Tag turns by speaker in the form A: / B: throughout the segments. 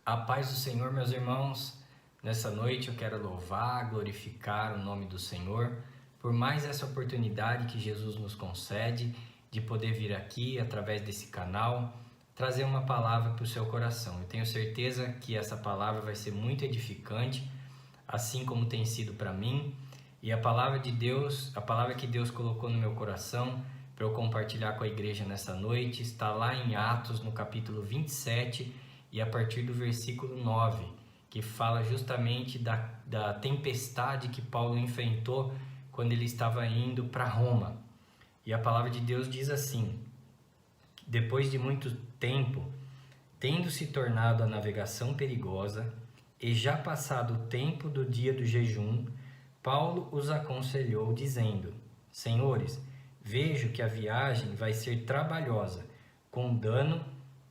A: A paz do Senhor, meus irmãos. Nessa noite eu quero louvar, glorificar o nome do Senhor por mais essa oportunidade que Jesus nos concede de poder vir aqui através desse canal trazer uma palavra para o seu coração. Eu tenho certeza que essa palavra vai ser muito edificante, assim como tem sido para mim. E a palavra de Deus, a palavra que Deus colocou no meu coração para eu compartilhar com a igreja nessa noite, está lá em Atos, no capítulo 27, e a partir do versículo 9, que fala justamente da tempestade que Paulo enfrentou quando ele estava indo para Roma. E a palavra de Deus diz assim: depois de muito tempo, tendo se tornado a navegação perigosa, e já passado o tempo do dia do jejum, Paulo os aconselhou, dizendo: Senhores, vejo que a viagem vai ser trabalhosa, com dano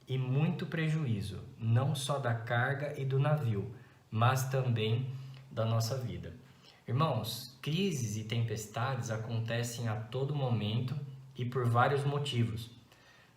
A: e muito prejuízo, não só da carga e do navio, mas também da nossa vida. Irmãos, crises e tempestades acontecem a todo momento e por vários motivos.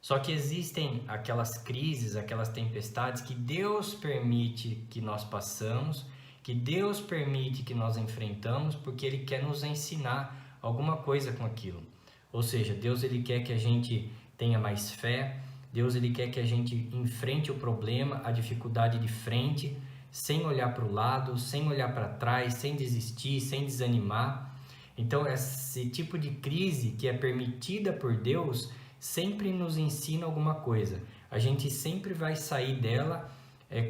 A: Só que existem aquelas crises, aquelas tempestades que Deus permite que nós passamos, que Deus permite que nós enfrentamos, porque Ele quer nos ensinar alguma coisa com aquilo. Ou seja, Deus Ele quer que a gente tenha mais fé, Deus Ele quer que a gente enfrente o problema, a dificuldade de frente, sem olhar para o lado, sem olhar para trás, sem desistir, sem desanimar. Então, esse tipo de crise que é permitida por Deus sempre nos ensina alguma coisa. A gente sempre vai sair dela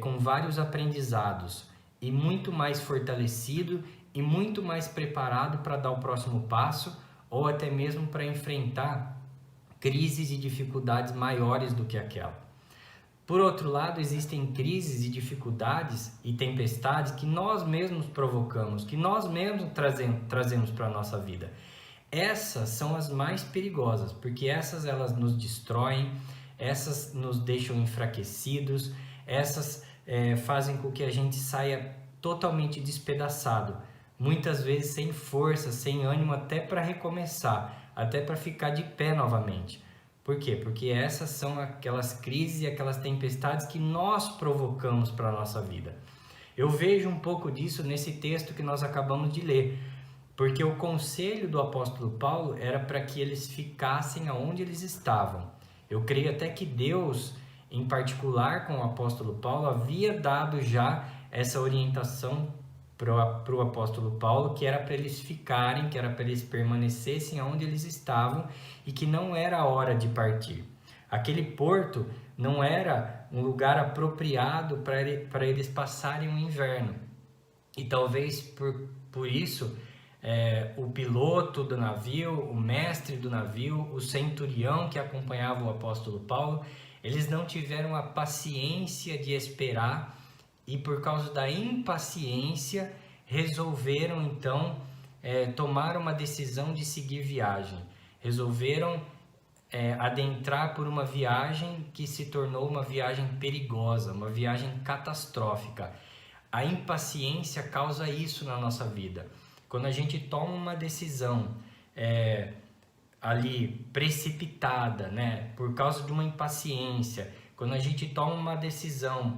A: com vários aprendizados e muito mais fortalecido e muito mais preparado para dar o próximo passo ou até mesmo para enfrentar crises e dificuldades maiores do que aquela. Por outro lado, existem crises e dificuldades e tempestades que nós mesmos provocamos, que nós mesmos trazemos para a nossa vida. Essas são as mais perigosas, porque elas nos destroem, essas nos deixam enfraquecidos, essas fazem com que a gente saia totalmente despedaçado, muitas vezes sem força, sem ânimo até para recomeçar, até para ficar de pé novamente. Por quê? Porque essas são aquelas crises e aquelas tempestades que nós provocamos para a nossa vida. Eu vejo um pouco disso nesse texto que nós acabamos de ler, porque o conselho do apóstolo Paulo era para que eles ficassem aonde eles estavam. Eu creio até que Deus, em particular com o apóstolo Paulo, havia dado já essa orientação para o apóstolo Paulo, que era para eles ficarem, que era para eles permanecessem aonde eles estavam e que não era a hora de partir. Aquele porto não era um lugar apropriado para eles passarem o inverno. E talvez por isso o piloto do navio, o mestre do navio, o centurião que acompanhava o apóstolo Paulo, eles não tiveram a paciência de esperar e por causa da impaciência resolveram então tomar uma decisão de seguir viagem. Resolveram adentrar por uma viagem que se tornou uma viagem perigosa, uma viagem catastrófica. A impaciência causa isso na nossa vida. Quando a gente toma uma decisão ali precipitada, né, por causa de uma impaciência, quando a gente toma uma decisão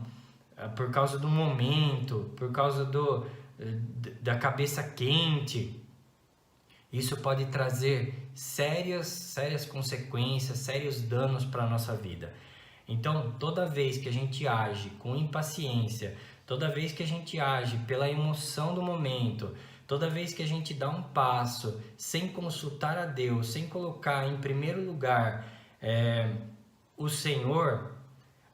A: por causa do momento, por causa da cabeça quente, isso pode trazer sérias consequências, sérios danos para a nossa vida. Então, toda vez que a gente age com impaciência, toda vez que a gente age pela emoção do momento, toda vez que a gente dá um passo sem consultar a Deus, sem colocar em primeiro lugar o Senhor,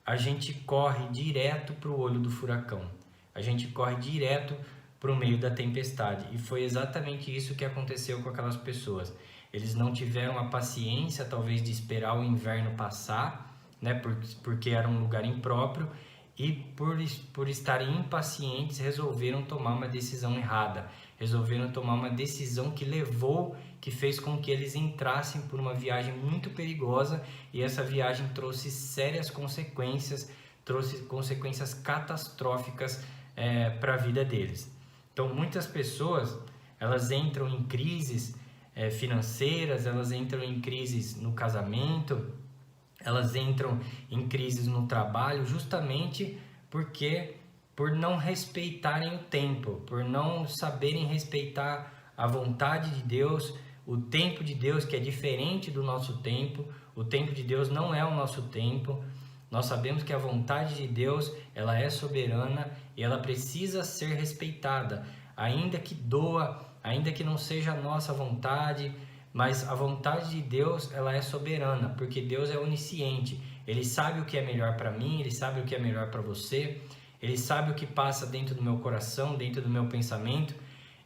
A: a gente corre direto para o olho do furacão. A gente corre direto para o meio da tempestade. E foi exatamente isso que aconteceu com aquelas pessoas. Eles não tiveram a paciência, talvez, de esperar o inverno passar, né, porque era um lugar impróprio, e por estarem impacientes resolveram tomar uma decisão errada, resolveram tomar uma decisão que fez com que eles entrassem por uma viagem muito perigosa, e essa viagem trouxe sérias consequências, trouxe consequências catastróficas para a vida deles. Então muitas pessoas elas entram em crises financeiras, elas entram em crises no casamento, elas entram em crises no trabalho justamente Porque por não respeitarem o tempo, por não saberem respeitar a vontade de Deus, o tempo de Deus, que é diferente do nosso tempo. O tempo de Deus não é o nosso tempo. Nós sabemos que a vontade de Deus, ela é soberana e ela precisa ser respeitada, ainda que doa, ainda que não seja a nossa vontade, mas a vontade de Deus, ela é soberana, porque Deus é onisciente. Ele sabe o que é melhor para mim, Ele sabe o que é melhor para você, Ele sabe o que passa dentro do meu coração, dentro do meu pensamento.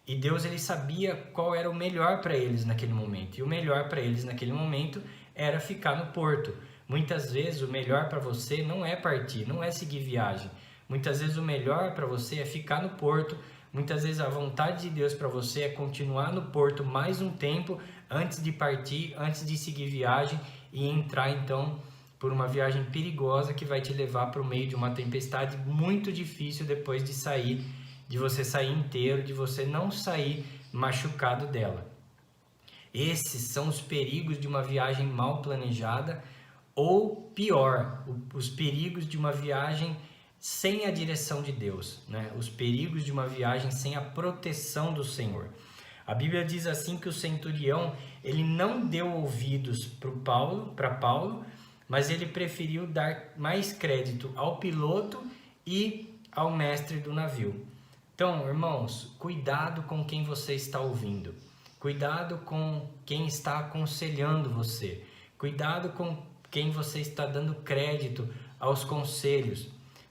A: E Deus, Ele sabia qual era o melhor para eles naquele momento. E o melhor para eles naquele momento era ficar no porto. Muitas vezes o melhor para você não é partir, não é seguir viagem. Muitas vezes o melhor para você é ficar no porto. Muitas vezes a vontade de Deus para você é continuar no porto mais um tempo antes de partir, antes de seguir viagem e entrar então por uma viagem perigosa que vai te levar para o meio de uma tempestade muito difícil depois de você sair inteiro, de você não sair machucado dela. Esses são os perigos de uma viagem mal planejada, ou pior, os perigos de uma viagem sem a direção de Deus, né? Os perigos de uma viagem sem a proteção do Senhor. A Bíblia diz assim que o centurião, ele não deu ouvidos para Paulo, mas ele preferiu dar mais crédito ao piloto e ao mestre do navio. Então, irmãos, cuidado com quem você está ouvindo. Cuidado com quem está aconselhando você. Cuidado com quem você está dando crédito aos conselhos.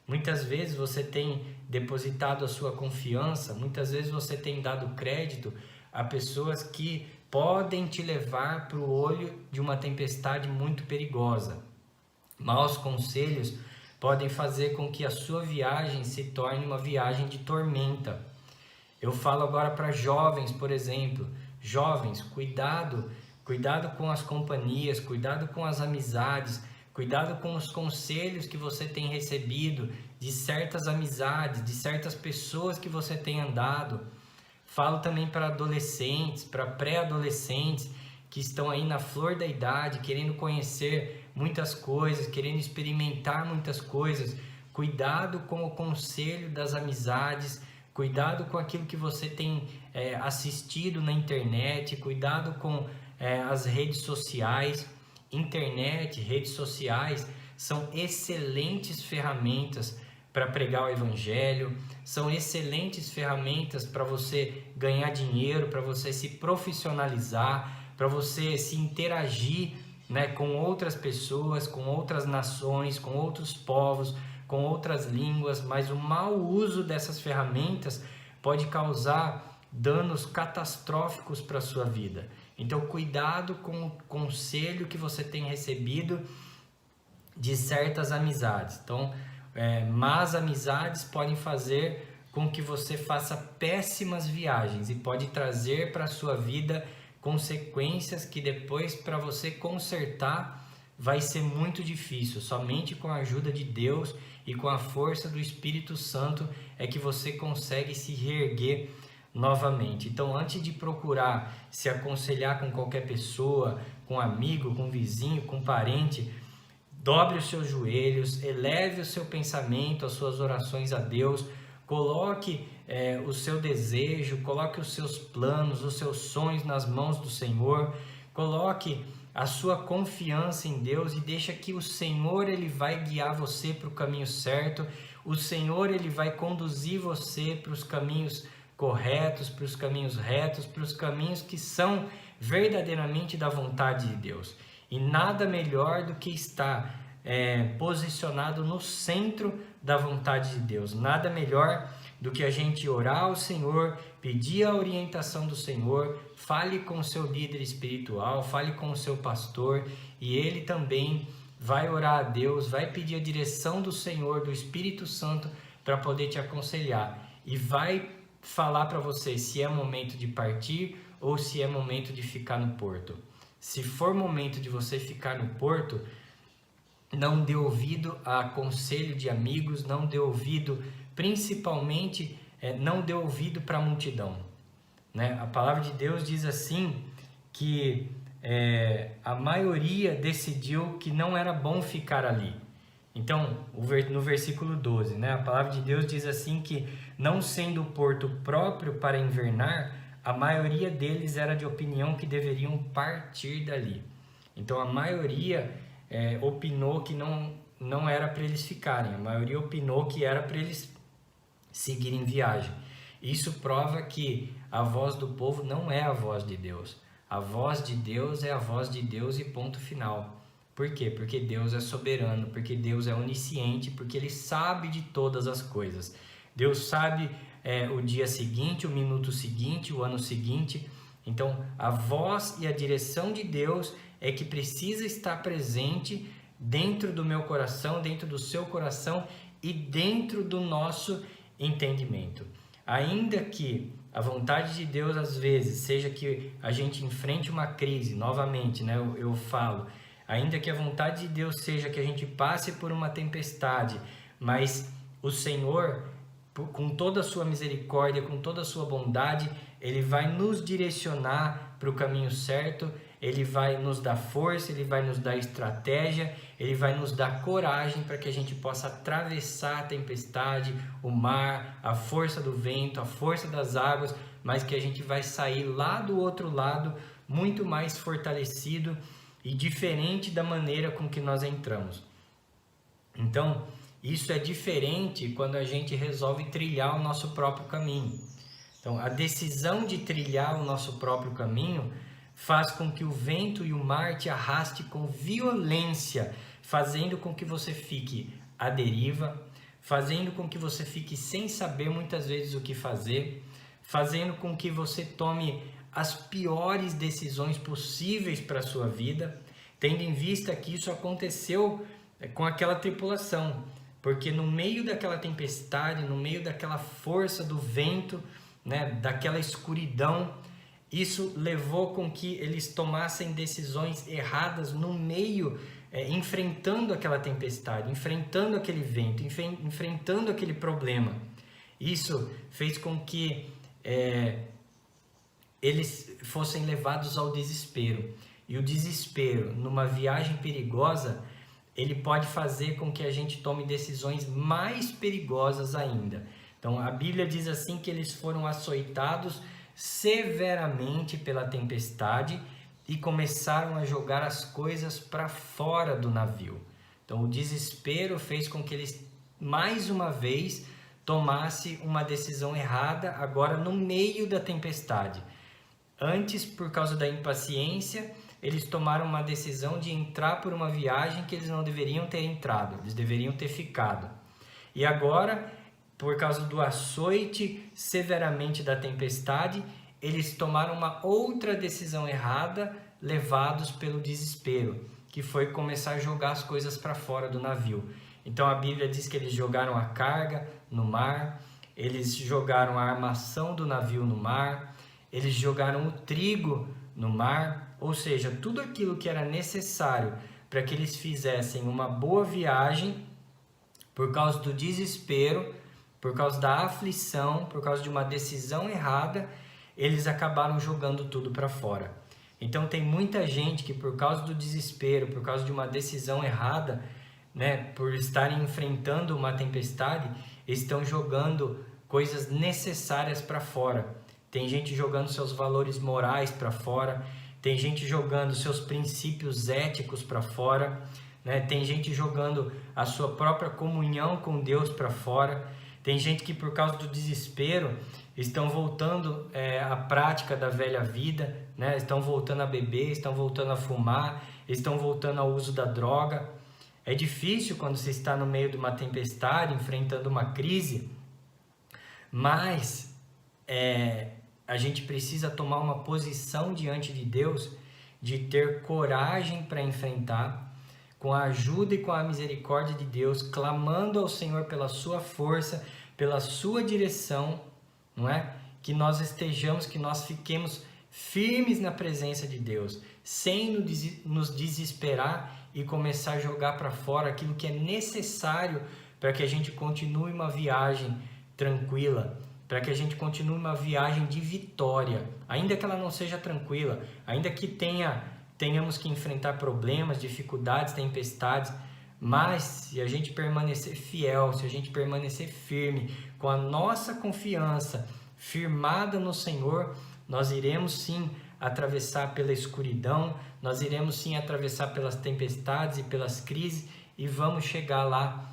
A: Muitas vezes você tem depositado a sua confiança, muitas vezes você tem dado crédito a pessoas que podem te levar para o olho de uma tempestade muito perigosa. Maus conselhos podem fazer com que a sua viagem se torne uma viagem de tormenta. Eu falo agora para jovens, por exemplo. Jovens, cuidado com as companhias, cuidado com as amizades, cuidado com os conselhos que você tem recebido de certas amizades, de certas pessoas que você tem andado. Falo também para adolescentes, para pré-adolescentes que estão aí na flor da idade, querendo conhecer muitas coisas, querendo experimentar muitas coisas. Cuidado com o conselho das amizades, cuidado com aquilo que você tem assistido na internet, cuidado com as redes sociais. Internet, redes sociais são excelentes ferramentas para pregar o evangelho, são excelentes ferramentas para você ganhar dinheiro, para você se profissionalizar, para você se interagir, né, com outras pessoas, com outras nações, com outros povos, com outras línguas, mas o mau uso dessas ferramentas pode causar danos catastróficos para a sua vida. Então, cuidado com o conselho que você tem recebido de certas amizades. Então, más amizades podem fazer com que você faça péssimas viagens e pode trazer para a sua vida consequências que depois, para você consertar, vai ser muito difícil. Somente com a ajuda de Deus e com a força do Espírito Santo é que você consegue se reerguer novamente. Então, antes de procurar se aconselhar com qualquer pessoa, com amigo, com vizinho, com parente, dobre os seus joelhos, eleve o seu pensamento, as suas orações a Deus, coloque o seu desejo, coloque os seus planos, os seus sonhos nas mãos do Senhor, coloque a sua confiança em Deus e deixa que o Senhor, Ele vai guiar você para o caminho certo, o Senhor, Ele vai conduzir você para os caminhos corretos, para os caminhos retos, para os caminhos que são verdadeiramente da vontade de Deus. E nada melhor do que estar posicionado no centro da vontade de Deus. Nada melhor do que a gente orar ao Senhor, pedir a orientação do Senhor, fale com o seu líder espiritual, fale com o seu pastor, e ele também vai orar a Deus, vai pedir a direção do Senhor, do Espírito Santo, para poder te aconselhar. E vai falar para você se é momento de partir ou se é momento de ficar no porto. Se for momento de você ficar no porto, não dê ouvido a conselho de amigos, não dê ouvido, principalmente, não dê ouvido para a multidão, né? A palavra de Deus diz assim, que a maioria decidiu que não era bom ficar ali. Então, no versículo 12, né, a palavra de Deus diz assim que, não sendo o porto próprio para invernar, a maioria deles era de opinião que deveriam partir dali. Então, a maioria opinou que não era para eles ficarem, a maioria opinou que era para eles seguirem viagem. Isso prova que a voz do povo não é a voz de Deus. A voz de Deus é a voz de Deus e ponto final. Por quê? Porque Deus é soberano, porque Deus é onisciente, porque Ele sabe de todas as coisas. Deus sabe o dia seguinte, o minuto seguinte, o ano seguinte. Então, a voz e a direção de Deus é que precisa estar presente dentro do meu coração, dentro do seu coração e dentro do nosso entendimento. Ainda que a vontade de Deus, às vezes, seja que a gente enfrente uma crise, novamente, né? Eu falo, ainda que a vontade de Deus seja que a gente passe por uma tempestade, mas o Senhor, com toda a sua misericórdia, com toda a sua bondade, Ele vai nos direcionar para o caminho certo, Ele vai nos dar força, Ele vai nos dar estratégia, Ele vai nos dar coragem para que a gente possa atravessar a tempestade, o mar, a força do vento, a força das águas, mas que a gente vai sair lá do outro lado muito mais fortalecido e diferente da maneira com que nós entramos. Então, isso é diferente quando a gente resolve trilhar o nosso próprio caminho. Então, a decisão de trilhar o nosso próprio caminho faz com que o vento e o mar te arraste com violência, fazendo com que você fique à deriva, fazendo com que você fique sem saber muitas vezes o que fazer, fazendo com que você tome as piores decisões possíveis para a sua vida, tendo em vista que isso aconteceu com aquela tripulação, porque no meio daquela tempestade, no meio daquela força do vento, né, daquela escuridão, isso levou com que eles tomassem decisões erradas no meio, enfrentando aquela tempestade, enfrentando aquele vento, enfrentando aquele problema. Isso fez com que eles fossem levados ao desespero. E o desespero, numa viagem perigosa, ele pode fazer com que a gente tome decisões mais perigosas ainda. Então, a Bíblia diz assim que eles foram açoitados severamente pela tempestade e começaram a jogar as coisas para fora do navio. Então, o desespero fez com que eles, mais uma vez, tomassem uma decisão errada, agora no meio da tempestade. Antes, por causa da impaciência, eles tomaram uma decisão de entrar por uma viagem que eles não deveriam ter entrado, eles deveriam ter ficado. E agora, por causa do açoite severamente da tempestade, eles tomaram uma outra decisão errada, levados pelo desespero, que foi começar a jogar as coisas para fora do navio. Então a Bíblia diz que eles jogaram a carga no mar, eles jogaram a armação do navio no mar, eles jogaram o trigo no mar, ou seja, tudo aquilo que era necessário para que eles fizessem uma boa viagem, por causa do desespero, por causa da aflição, por causa de uma decisão errada, eles acabaram jogando tudo para fora. Então tem muita gente que, por causa do desespero, por causa de uma decisão errada, né, por estarem enfrentando uma tempestade, estão jogando coisas necessárias para fora. Tem gente jogando seus valores morais para fora, tem gente jogando seus princípios éticos para fora, né? Tem gente jogando a sua própria comunhão com Deus para fora. Tem gente que, por causa do desespero, estão voltando à prática da velha vida, né? Estão voltando a beber, estão voltando a fumar, estão voltando ao uso da droga. É difícil quando você está no meio de uma tempestade, enfrentando uma crise, mas a gente precisa tomar uma posição diante de Deus, de ter coragem para enfrentar, com a ajuda e com a misericórdia de Deus, clamando ao Senhor pela sua força, pela sua direção, não é? Que nós estejamos, que nós fiquemos firmes na presença de Deus, sem nos desesperar e começar a jogar para fora aquilo que é necessário para que a gente continue uma viagem tranquila, para que a gente continue uma viagem de vitória, ainda que ela não seja tranquila, ainda que tenhamos que enfrentar problemas, dificuldades, tempestades, Mas se a gente permanecer fiel, se a gente permanecer firme, com a nossa confiança firmada no Senhor, nós iremos sim atravessar pela escuridão, nós iremos sim atravessar pelas tempestades e pelas crises e vamos chegar lá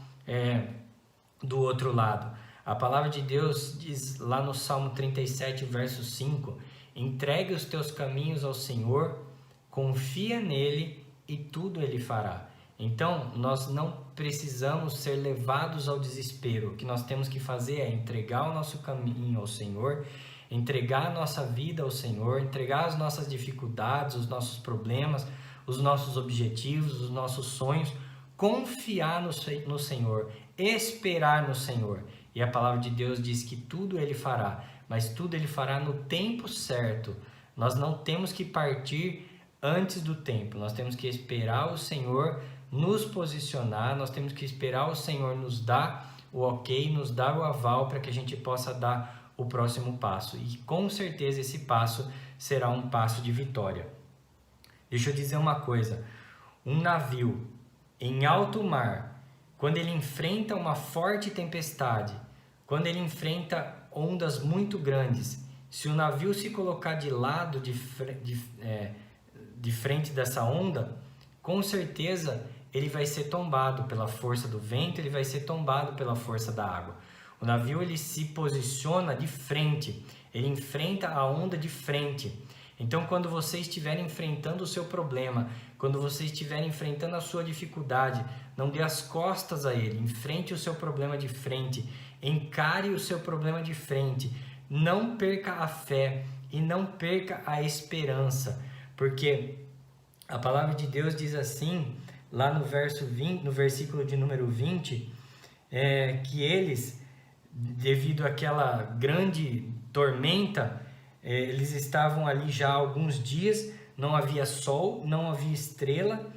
A: do outro lado. A palavra de Deus diz lá no Salmo 37, verso 5, entregue os teus caminhos ao Senhor, confia nele e tudo ele fará. Então, nós não precisamos ser levados ao desespero. O que nós temos que fazer é entregar o nosso caminho ao Senhor, entregar a nossa vida ao Senhor, entregar as nossas dificuldades, os nossos problemas, os nossos objetivos, os nossos sonhos, confiar no Senhor, esperar no Senhor. E a palavra de Deus diz que tudo ele fará, mas tudo ele fará no tempo certo. Nós não temos que partir antes do tempo, nós temos que esperar o Senhor nos posicionar, nós temos que esperar o Senhor nos dar o ok, nos dar o aval para que a gente possa dar o próximo passo. E com certeza esse passo será um passo de vitória. Deixa eu dizer uma coisa, um navio em alto mar, quando ele enfrenta uma forte tempestade, quando ele enfrenta ondas muito grandes, se o navio se colocar de lado, de frente dessa onda, com certeza ele vai ser tombado pela força do vento, ele vai ser tombado pela força da água. O navio ele se posiciona de frente, ele enfrenta a onda de frente. Então, quando você estiver enfrentando o seu problema, quando você estiver enfrentando a sua dificuldade, não dê as costas a ele, enfrente o seu problema de frente, encare o seu problema de frente, não perca a fé e não perca a esperança, porque a palavra de Deus diz assim, lá no verso 20, no versículo de número 20, que eles, devido àquela grande tormenta, eles estavam ali já há alguns dias, não havia sol, não havia estrela,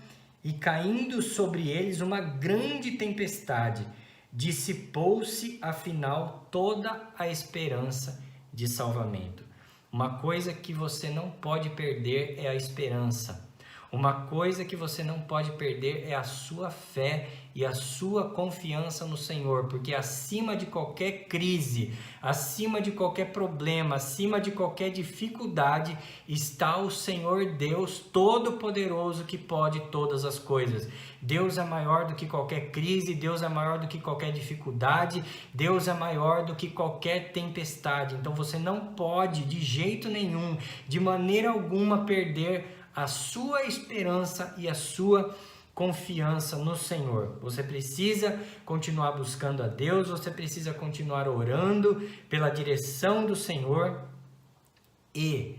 A: e caindo sobre eles uma grande tempestade, dissipou-se afinal toda a esperança de salvamento. Uma coisa que você não pode perder é a esperança. Uma coisa que você não pode perder é a sua fé e a sua confiança no Senhor, porque acima de qualquer crise, acima de qualquer problema, acima de qualquer dificuldade, está o Senhor Deus Todo-Poderoso que pode todas as coisas. Deus é maior do que qualquer crise, Deus é maior do que qualquer dificuldade, Deus é maior do que qualquer tempestade. Então você não pode, de jeito nenhum, de maneira alguma, perder a sua esperança e a sua confiança no Senhor. Você precisa continuar buscando a Deus, você precisa continuar orando pela direção do Senhor e,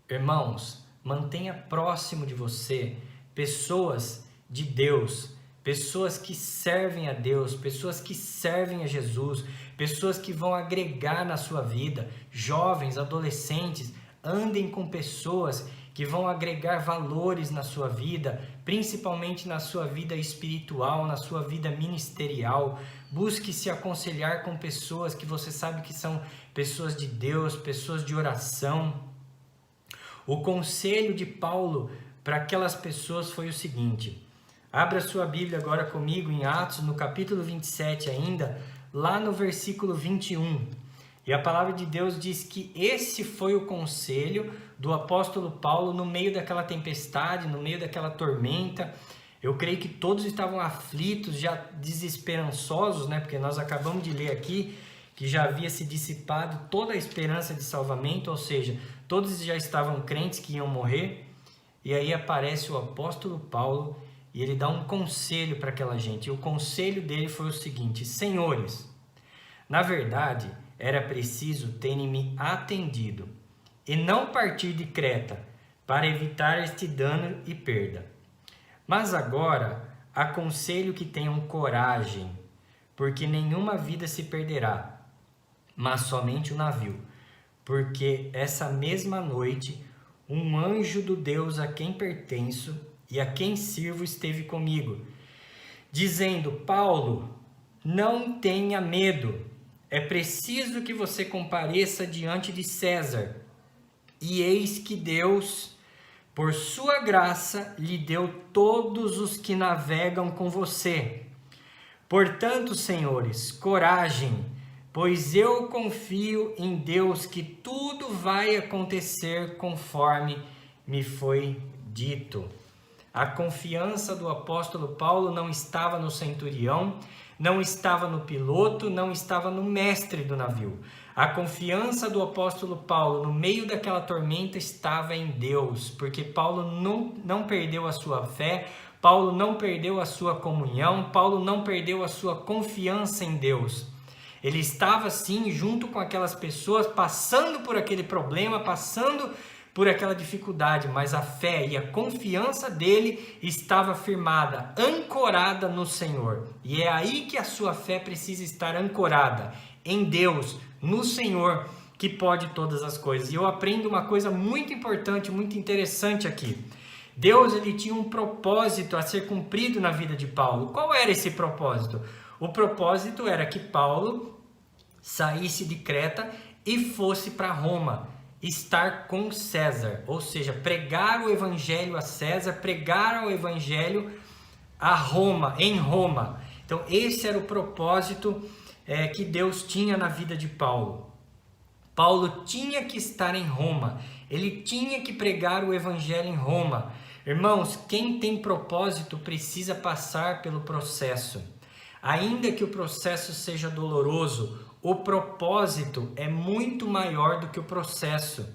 A: irmãos, mantenha próximo de você pessoas de Deus, pessoas que servem a Deus, pessoas que servem a Jesus, pessoas que vão agregar na sua vida, jovens, adolescentes, andem com pessoas que vão agregar valores na sua vida, principalmente na sua vida espiritual, na sua vida ministerial. Busque se aconselhar com pessoas que você sabe que são pessoas de Deus, pessoas de oração. O conselho de Paulo para aquelas pessoas foi o seguinte: abra sua Bíblia agora comigo em Atos, no capítulo 27 ainda, lá no versículo 21. E a palavra de Deus diz que esse foi o conselho do apóstolo Paulo no meio daquela tempestade, no meio daquela tormenta. Eu creio que todos estavam aflitos, já desesperançosos, né? Porque nós acabamos de ler aqui que já havia se dissipado toda a esperança de salvamento, ou seja, todos já estavam crentes que iam morrer. E aí aparece o apóstolo Paulo e ele dá um conselho para aquela gente. E o conselho dele foi o seguinte: senhores, na verdade, era preciso terem-me atendido e não partir de Creta para evitar este dano e perda. Mas agora aconselho que tenham coragem, porque nenhuma vida se perderá, mas somente o navio. Porque essa mesma noite um anjo do Deus a quem pertenço e a quem sirvo esteve comigo, dizendo: Paulo, não tenha medo. É preciso que você compareça diante de César. E eis que Deus Por sua graça lhe deu todos os que navegam com você. Portanto, senhores, coragem, pois eu confio em Deus que tudo vai acontecer conforme me foi dito. A confiança do apóstolo Paulo não estava no centurião, não estava no piloto, não estava no mestre do navio. A confiança do apóstolo Paulo no meio daquela tormenta estava em Deus, porque Paulo não perdeu a sua fé, Paulo não perdeu a sua comunhão, Paulo não perdeu a sua confiança em Deus. Ele estava sim junto com aquelas pessoas, passando por aquele problema, passando por aquela dificuldade, mas a fé e a confiança dele estava firmada, ancorada no Senhor. E é aí que a sua fé precisa estar ancorada, em Deus, no Senhor, que pode todas as coisas. E eu aprendo uma coisa muito importante, muito interessante aqui. Deus, ele tinha um propósito a ser cumprido na vida de Paulo. Qual era esse propósito? O propósito era que Paulo saísse de Creta e fosse para Roma, estar com César, ou seja, pregar o evangelho a César, pregar o evangelho a Roma, em Roma. Então esse era o propósito que Deus tinha na vida de Paulo. Paulo tinha que estar em Roma, ele tinha que pregar o evangelho em Roma. Irmãos, quem tem propósito precisa passar pelo processo. Ainda que o processo seja doloroso, o propósito é muito maior do que o processo.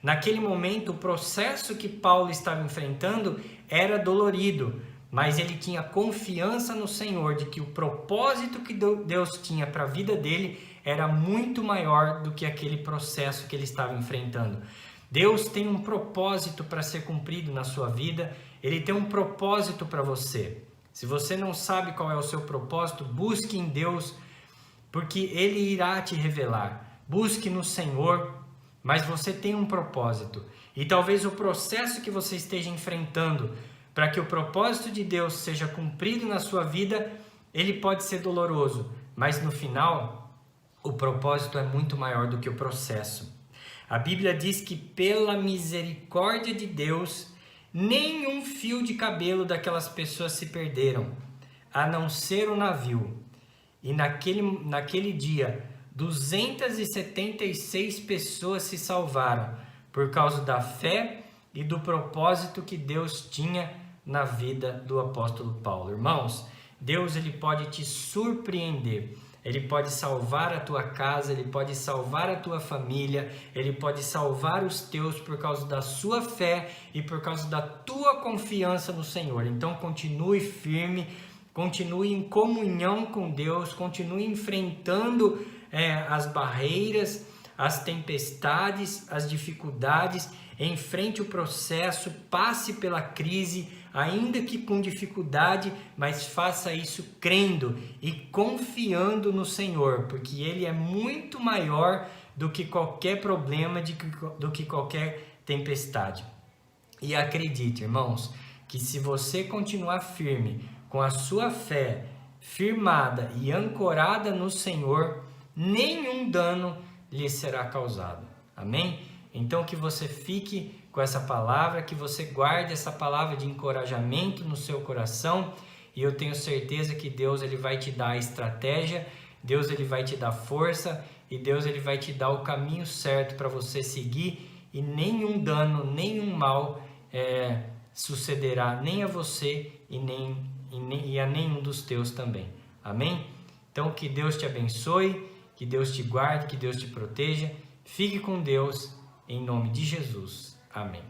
A: Naquele momento, o processo que Paulo estava enfrentando era dolorido, mas ele tinha confiança no Senhor de que o propósito que Deus tinha para a vida dele era muito maior do que aquele processo que ele estava enfrentando. Deus tem um propósito para ser cumprido na sua vida, ele tem um propósito para você. Se você não sabe qual é o seu propósito, busque em Deus, porque ele irá te revelar. Busque no Senhor, mas você tem um propósito. E talvez o processo que você esteja enfrentando para que o propósito de Deus seja cumprido na sua vida, ele pode ser doloroso, mas no final, o propósito é muito maior do que o processo. A Bíblia diz que pela misericórdia de Deus, nenhum fio de cabelo daquelas pessoas se perderam, a não ser o navio. E naquele dia, 276 pessoas se salvaram por causa da fé e do propósito que Deus tinha na vida do apóstolo Paulo. Irmãos, Deus, ele pode te surpreender. Ele pode salvar a tua casa, ele pode salvar a tua família, ele pode salvar os teus por causa da sua fé e por causa da tua confiança no Senhor. Então continue firme, continue em comunhão com Deus, continue enfrentando as barreiras, as tempestades, as dificuldades, enfrente o processo, passe pela crise, ainda que com dificuldade, mas faça isso crendo e confiando no Senhor, porque Ele é muito maior do que qualquer problema, do que qualquer tempestade. E acredite, irmãos, que se você continuar firme, com a sua fé firmada e ancorada no Senhor, nenhum dano lhe será causado. Amém? Então que você fique com essa palavra, que você guarde essa palavra de encorajamento no seu coração, e eu tenho certeza que Deus, ele vai te dar a estratégia, Deus, ele vai te dar força, e Deus, ele vai te dar o caminho certo para você seguir, e nenhum dano, nenhum mal sucederá nem a você e a nenhum dos teus também. Amém? Então que Deus te abençoe, que Deus te guarde, que Deus te proteja. Fique com Deus, em nome de Jesus. Amém.